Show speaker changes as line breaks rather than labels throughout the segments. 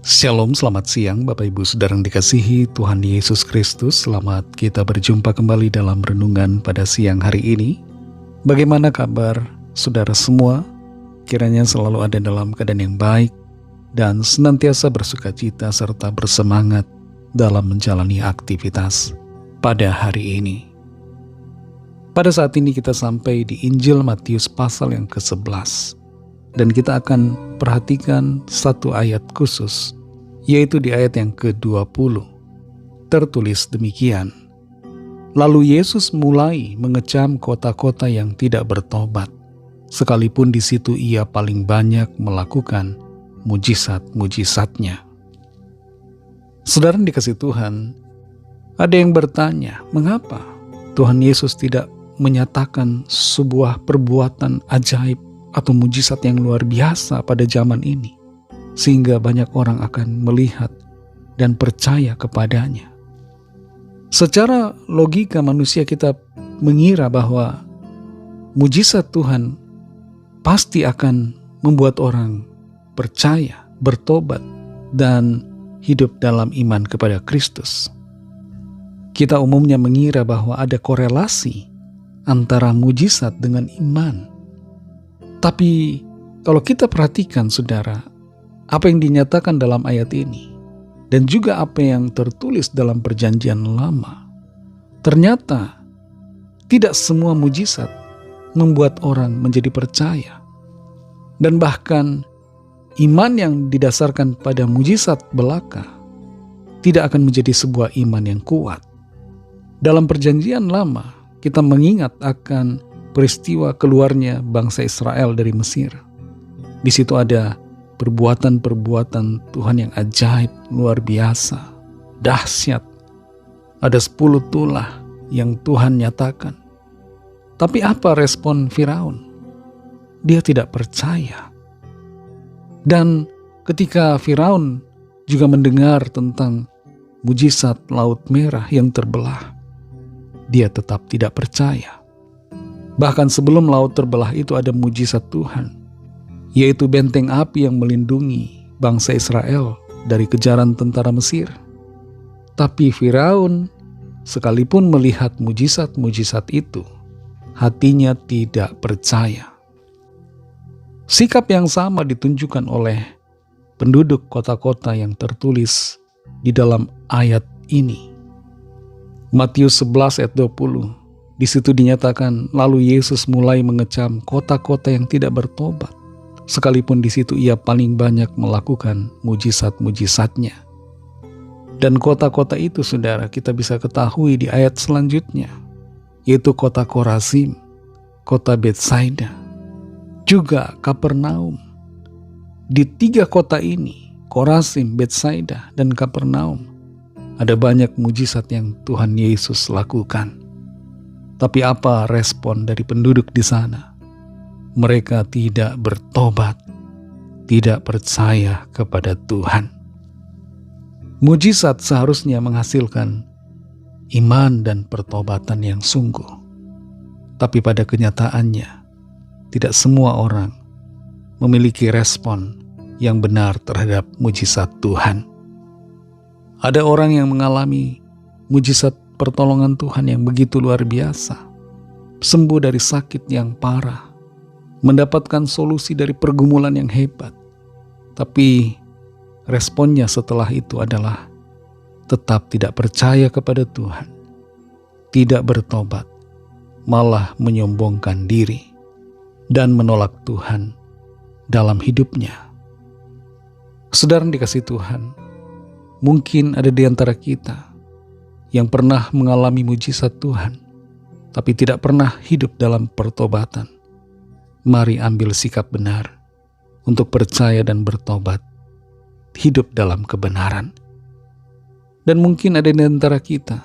Shalom, selamat siang Bapak Ibu Saudara yang dikasihi Tuhan Yesus Kristus. Selamat kita berjumpa kembali dalam renungan pada siang hari ini. Bagaimana kabar saudara semua? Kiranya selalu ada dalam keadaan yang baik dan senantiasa bersukacita serta bersemangat dalam menjalani aktivitas pada hari ini. Pada saat ini kita sampai di Injil Matius pasal yang ke-11. Dan kita akan perhatikan satu ayat khusus, yaitu di ayat yang ke-20. Tertulis demikian, "Lalu Yesus mulai mengecam kota-kota yang tidak bertobat, sekalipun di situ ia paling banyak melakukan mujizat-mujizatnya." Saudara yang dikasihi Tuhan, ada yang bertanya, mengapa Tuhan Yesus tidak menyatakan sebuah perbuatan ajaib atau mujizat yang luar biasa pada zaman ini, sehingga banyak orang akan melihat dan percaya kepadanya. Secara logika manusia kita mengira bahwa mujizat Tuhan pasti akan membuat orang percaya, bertobat, dan hidup dalam iman kepada Kristus. Kita umumnya mengira bahwa ada korelasi antara mujizat dengan iman. Tapi kalau kita perhatikan saudara, apa yang dinyatakan dalam ayat ini dan juga apa yang tertulis dalam perjanjian lama, ternyata tidak semua mujizat membuat orang menjadi percaya. Dan bahkan iman yang didasarkan pada mujizat belaka tidak akan menjadi sebuah iman yang kuat. Dalam perjanjian lama, kita mengingat akan peristiwa keluarnya bangsa Israel dari Mesir. Di situ ada perbuatan-perbuatan Tuhan yang ajaib, luar biasa, dahsyat. Ada 10 tulah yang Tuhan nyatakan. Tapi apa respon Firaun? Dia tidak percaya. Dan ketika Firaun juga mendengar tentang mujizat Laut Merah yang terbelah, dia tetap tidak percaya. Bahkan sebelum laut terbelah itu ada mujizat Tuhan, yaitu benteng api yang melindungi bangsa Israel dari kejaran tentara Mesir. Tapi Firaun sekalipun melihat mujizat-mujizat itu, hatinya tidak percaya. Sikap yang sama ditunjukkan oleh penduduk kota-kota yang tertulis di dalam ayat ini. Matius 11 ayat 20. Di situ dinyatakan, lalu Yesus mulai mengecam kota-kota yang tidak bertobat, sekalipun di situ ia paling banyak melakukan mujizat-mujizatnya. Dan kota-kota itu saudara kita bisa ketahui di ayat selanjutnya, yaitu kota Korazim, kota Betsaida, juga Kapernaum. Di 3 kota ini, Korazim, Betsaida, dan Kapernaum, ada banyak mujizat yang Tuhan Yesus lakukan. Tapi apa respon dari penduduk di sana? Mereka tidak bertobat, tidak percaya kepada Tuhan. Mujizat seharusnya menghasilkan iman dan pertobatan yang sungguh. Tapi pada kenyataannya, tidak semua orang memiliki respon yang benar terhadap mujizat Tuhan. Ada orang yang mengalami mujizat pertolongan Tuhan yang begitu luar biasa, sembuh dari sakit yang parah, mendapatkan solusi dari pergumulan yang hebat. Tapi responnya setelah itu adalah tetap tidak percaya kepada Tuhan, tidak bertobat, malah menyombongkan diri dan menolak Tuhan dalam hidupnya. Saudara yang dikasihi Tuhan, mungkin ada di antara kita yang pernah mengalami mujizat Tuhan, tapi tidak pernah hidup dalam pertobatan. Mari ambil sikap benar untuk percaya dan bertobat, hidup dalam kebenaran. Dan mungkin ada di antara kita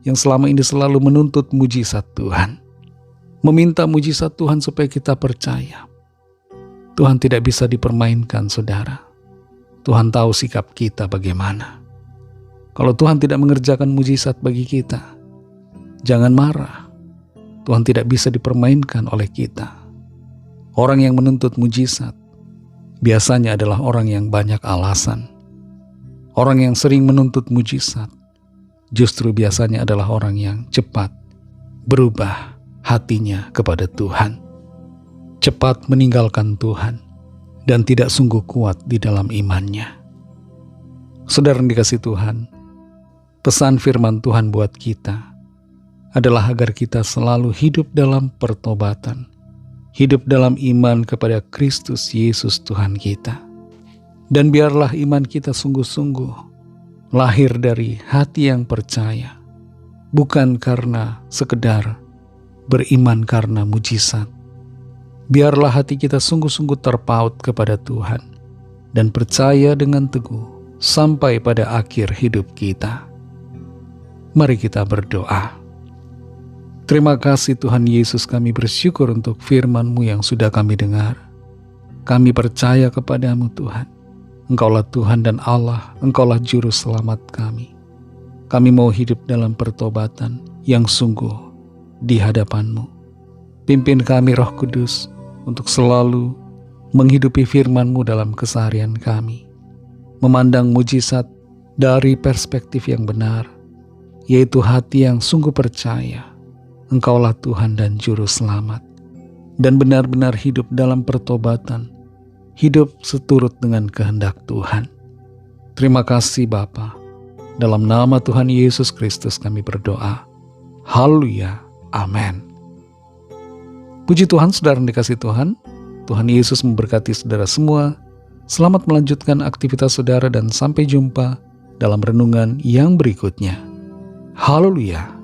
yang selama ini selalu menuntut mujizat Tuhan, meminta mujizat Tuhan supaya kita percaya. Tuhan tidak bisa dipermainkan, saudara. Tuhan tahu sikap kita bagaimana. Kalau Tuhan tidak mengerjakan mujizat bagi kita, jangan marah. Tuhan tidak bisa dipermainkan oleh kita. Orang yang menuntut mujizat biasanya adalah orang yang banyak alasan, Orang yang sering menuntut mujizat justru biasanya adalah orang yang cepat berubah hatinya kepada Tuhan, cepat meninggalkan Tuhan, dan tidak sungguh kuat di dalam imannya. Saudara yang dikasihi Tuhan, pesan firman Tuhan buat kita adalah agar kita selalu hidup dalam pertobatan, hidup dalam iman kepada Kristus Yesus Tuhan kita. Dan biarlah iman kita sungguh-sungguh lahir dari hati yang percaya, bukan karena sekedar beriman karena mujizat. Biarlah hati kita sungguh-sungguh terpaut kepada Tuhan dan percaya dengan teguh sampai pada akhir hidup kita. Mari kita berdoa. Terima kasih Tuhan Yesus, kami bersyukur untuk firman-Mu yang sudah kami dengar. Kami percaya kepadamu Tuhan. Engkaulah Tuhan dan Allah, Engkaulah Juru Selamat kami. Kami mau hidup dalam pertobatan yang sungguh di hadapan-Mu. Pimpin kami Roh Kudus untuk selalu menghidupi firman-Mu dalam keseharian kami. Memandang mujizat dari perspektif yang benar, yaitu hati yang sungguh percaya Engkaulah Tuhan dan Juru Selamat, dan benar-benar hidup dalam pertobatan, hidup seturut dengan kehendak Tuhan. Terima kasih Bapa. Dalam nama Tuhan Yesus Kristus kami berdoa. Haleluya. Amin. Puji Tuhan, saudara yang dikasihi Tuhan. Tuhan Yesus memberkati saudara semua. Selamat melanjutkan aktivitas saudara dan sampai jumpa dalam renungan yang berikutnya. Haleluya.